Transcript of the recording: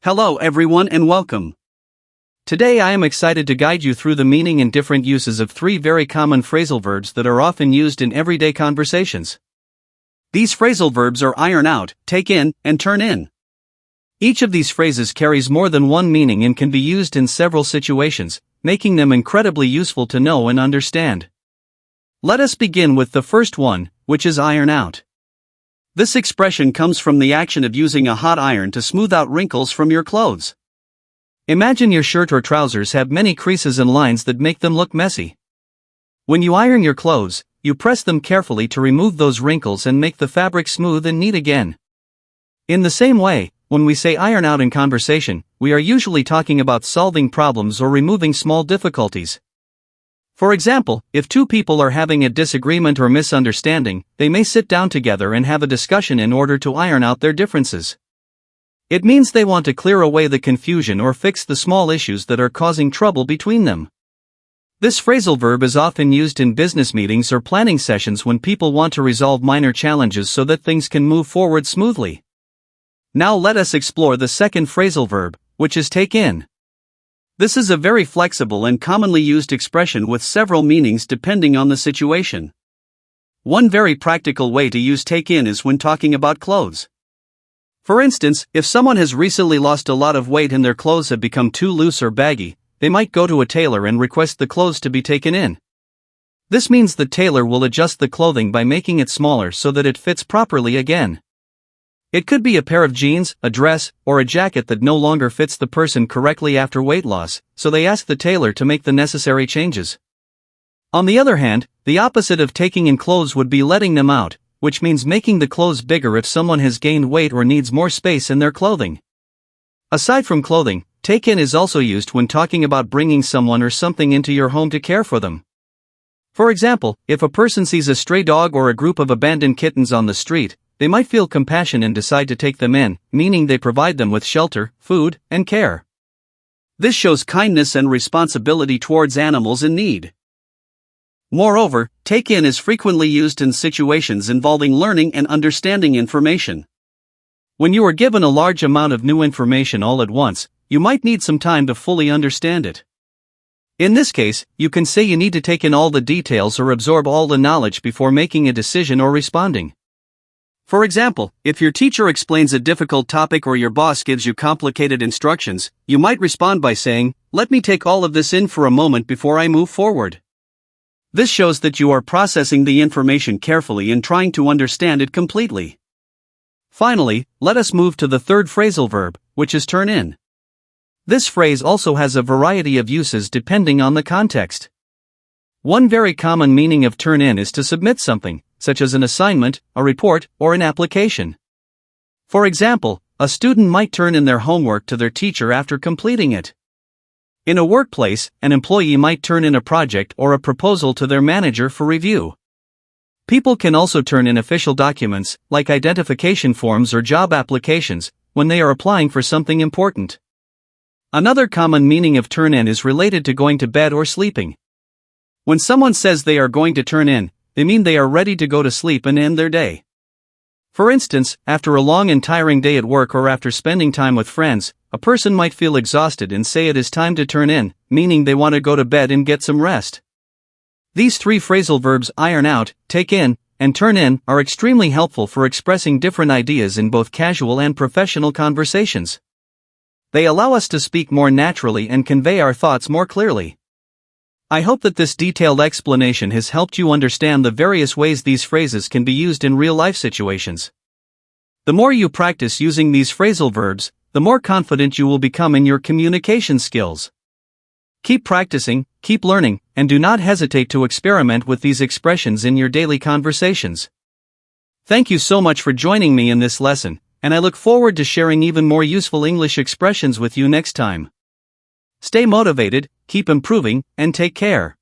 Hello everyone and welcome. Today I am excited to guide you through the meaning and different uses of three very common phrasal verbs that are often used in everyday conversations. These phrasal verbs are iron out, take in, and turn in. Each of these phrases carries more than one meaning and can be used in several situations, making them incredibly useful to know and understand. Let us begin with the first one, which is iron out. This expression comes from the action of using a hot iron to smooth out wrinkles from your clothes. Imagine your shirt or trousers have many creases and lines that make them look messy. When you iron your clothes, you press them carefully to remove those wrinkles and make the fabric smooth and neat again. In the same way, when we say iron out in conversation, we are usually talking about solving problems or removing small difficulties. For example, if two people are having a disagreement or misunderstanding, they may sit down together and have a discussion in order to iron out their differences. It means they want to clear away the confusion or fix the small issues that are causing trouble between them. This phrasal verb is often used in business meetings or planning sessions when people want to resolve minor challenges so that things can move forward smoothly. Now let us explore the second phrasal verb, which is take in. This is a very flexible and commonly used expression with several meanings depending on the situation. One very practical way to use take in is when talking about clothes. For instance, if someone has recently lost a lot of weight and their clothes have become too loose or baggy, they might go to a tailor and request the clothes to be taken in. This means the tailor will adjust the clothing by making it smaller so that it fits properly again. It could be a pair of jeans, a dress, or a jacket that no longer fits the person correctly after weight loss, so they ask the tailor to make the necessary changes. On the other hand, the opposite of taking in clothes would be letting them out, which means making the clothes bigger if someone has gained weight or needs more space in their clothing. Aside from clothing, take in is also used when talking about bringing someone or something into your home to care for them. For example, if a person sees a stray dog or a group of abandoned kittens on the street, they might feel compassion and decide to take them in, meaning they provide them with shelter, food, and care. This shows kindness and responsibility towards animals in need. Moreover, take in is frequently used in situations involving learning and understanding information. When you are given a large amount of new information all at once, you might need some time to fully understand it. In this case, you can say you need to take in all the details or absorb all the knowledge before making a decision or responding. For example, if your teacher explains a difficult topic or your boss gives you complicated instructions, you might respond by saying, "Let me take all of this in for a moment before I move forward." This shows that you are processing the information carefully and trying to understand it completely. Finally, let us move to the third phrasal verb, which is turn in. This phrase also has a variety of uses depending on the context. One very common meaning of turn in is to submit something, such as an assignment, a report, or an application. For example, a student might turn in their homework to their teacher after completing it. In a workplace, an employee might turn in a project or a proposal to their manager for review. People can also turn in official documents, like identification forms or job applications, when they are applying for something important. Another common meaning of turn in is related to going to bed or sleeping. When someone says they are going to turn in, they mean they are ready to go to sleep and end their day. For instance, after a long and tiring day at work or after spending time with friends, a person might feel exhausted and say it is time to turn in, meaning they want to go to bed and get some rest. These three phrasal verbs iron out, take in, and turn in are extremely helpful for expressing different ideas in both casual and professional conversations. They allow us to speak more naturally and convey our thoughts more clearly. I hope that this detailed explanation has helped you understand the various ways these phrases can be used in real-life situations. The more you practice using these phrasal verbs, the more confident you will become in your communication skills. Keep practicing, keep learning, and do not hesitate to experiment with these expressions in your daily conversations. Thank you so much for joining me in this lesson, and I look forward to sharing even more useful English expressions with you next time. Stay motivated, keep improving, and take care.